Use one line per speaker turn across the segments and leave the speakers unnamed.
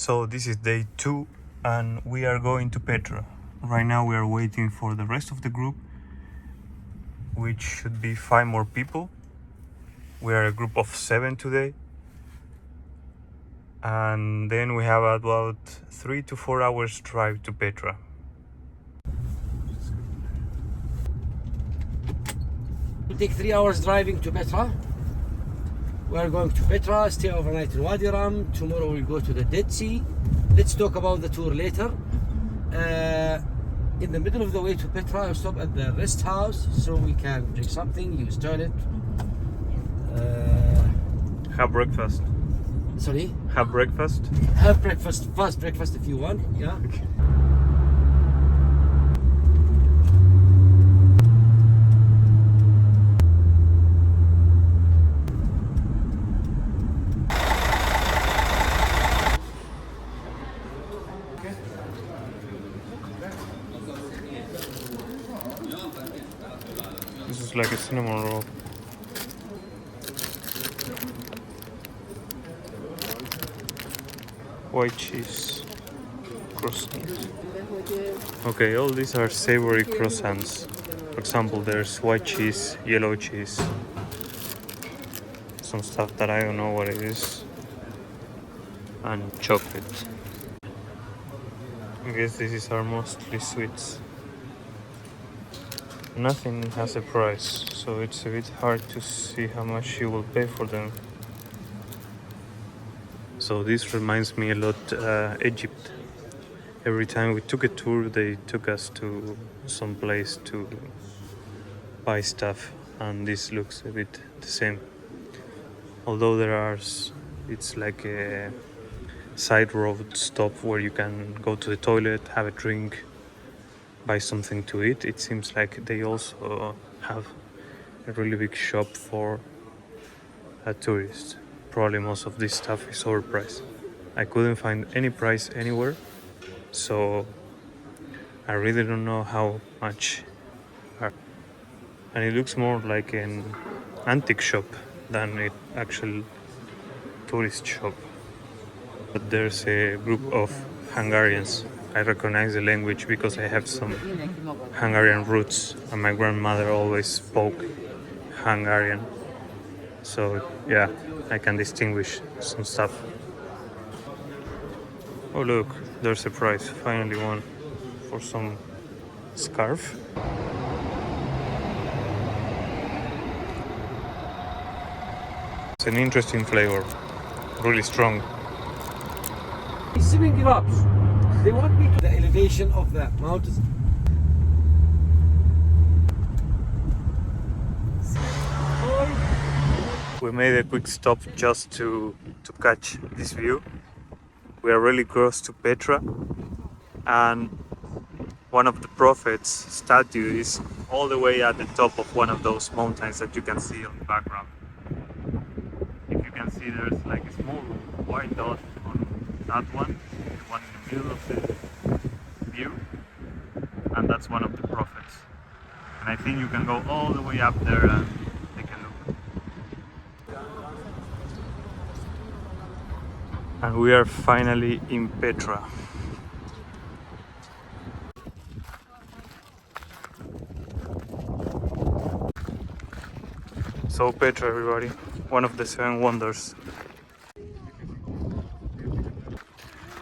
So this is day 2 and we are going to Petra. Right now we are waiting for the rest of the group, which should be 5 more people. We are a group of 7 today. And then we have about 3 to 4 hours drive to Petra.
We take 3 hours driving to Petra. We are going to Petra, stay overnight in Wadi Rum. Tomorrow we'll go to the Dead Sea. Let's talk about the tour later. In the middle of the way to Petra, we stop at the Resthouse so we can drink something, use toilet.
Have breakfast.
Sorry?
Have breakfast?
Have breakfast, fast breakfast if you want, yeah.
Okay. This is like a cinnamon roll. White cheese croissants. Okay, all these are savory croissants. For example, there's white cheese, yellow cheese, some stuff that I don't know what it is, and chocolate. I guess these are mostly sweets. Nothing has a price, so it's a bit hard to see how much you will pay for them. So this reminds me a lot Egypt. Every time we took a tour, they took us to some place to buy stuff, and this looks a bit the same. Although it's like a side road stop where you can go to the toilet, have a drink, buy something to eat. It seems like they also have a really big shop for tourists. Probably most of this stuff is overpriced. I couldn't find any price anywhere, so I really don't know how much. And it looks more like an antique shop than an actual tourist shop. But there's a group of Hungarians. I recognize the language because I have some Hungarian roots, and my grandmother always spoke Hungarian. So yeah, I can distinguish some stuff. Oh look, there's a prize, finally one for some scarf. It's an interesting flavor, really strong.
7 grams. They want me to the elevation of the mountains.
We made a quick stop just to catch this view. We are really close to Petra, and one of the prophets' statue is all the way at the top of one of those mountains that you can see on the background. If you can see, there's like a small white dot on that one, the one in the middle of the view, and that's one of the prophets. And I think you can go all the way up there and take a look. And we are finally in Petra. So Petra, everybody, one of the 7 wonders.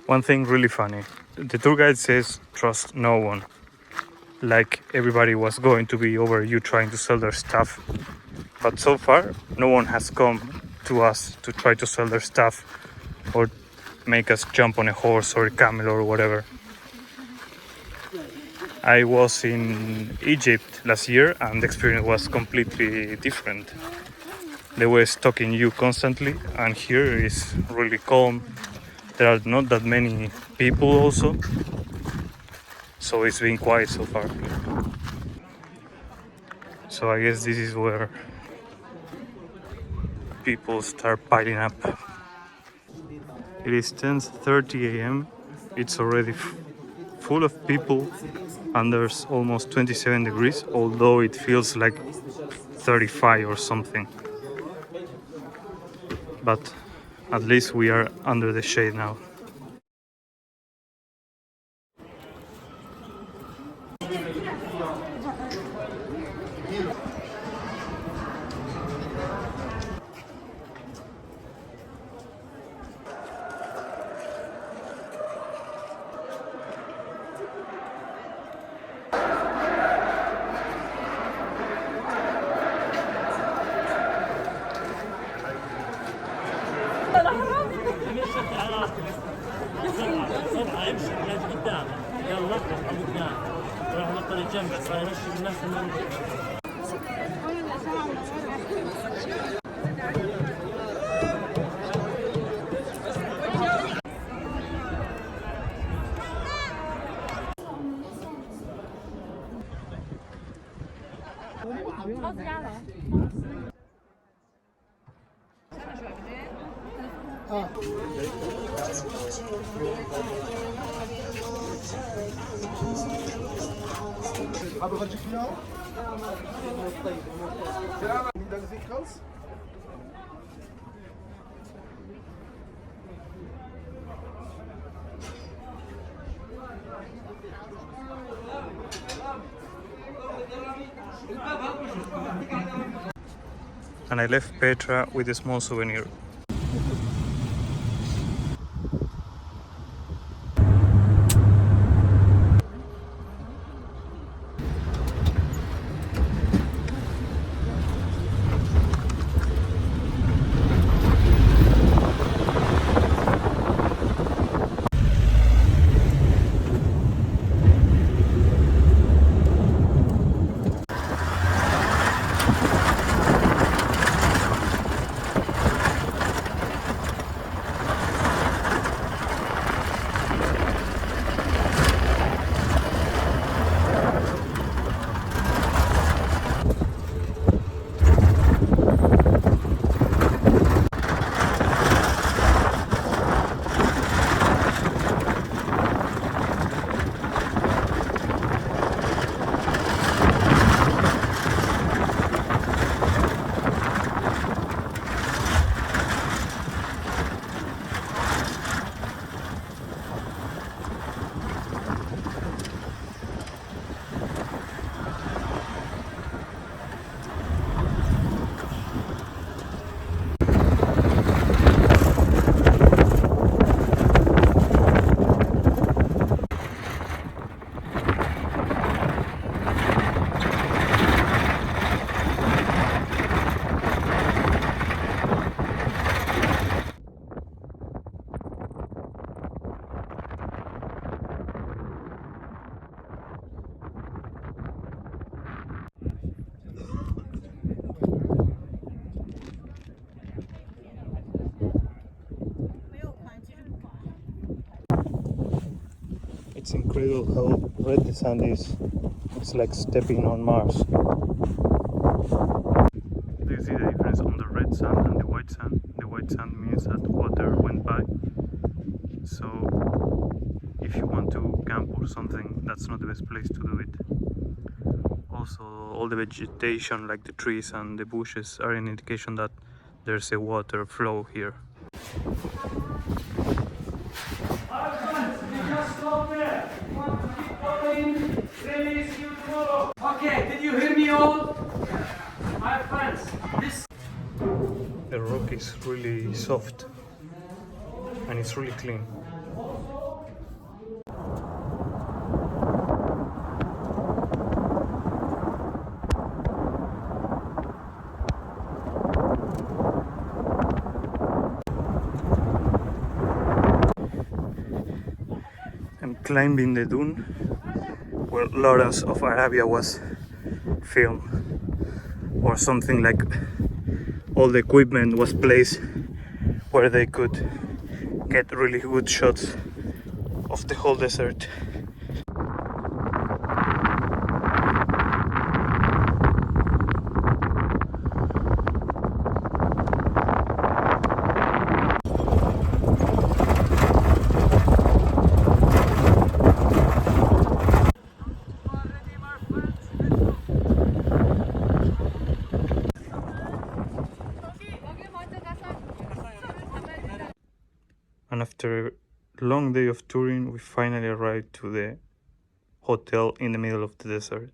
One thing really funny, the tour guide says trust no one. Like everybody was going to be over you trying to sell their stuff. But so far, no one has come to us to try to sell their stuff or make us jump on a horse or a camel or whatever. I was in Egypt last year and the experience was completely different. They were stalking you constantly, and here is really calm. There are not that many people also, so it's been quiet so far. So I guess this is where people start piling up. It is 10:30 a.m. It's already full of people, and there's almost 27 degrees, although it feels like 35 or something. But at least we are under the shade now. And I left Petra with a small souvenir. It's incredible how red the sand is. It's like stepping on Mars. Do you see the difference on the red sand and the white sand? The white sand means that water went by. So if you want to camp or something, that's not the best place to do it. Also, all the vegetation like the trees and the bushes are an indication that there's a water flow here.
Okay, did you hear me all? My friends, this...
The rock is really soft and it's really clean. I'm climbing the dune where Lawrence of Arabia was filmed, or something like all the equipment was placed where they could get really good shots of the whole desert. And after a long day of touring, we finally arrived to the hotel in the middle of the desert.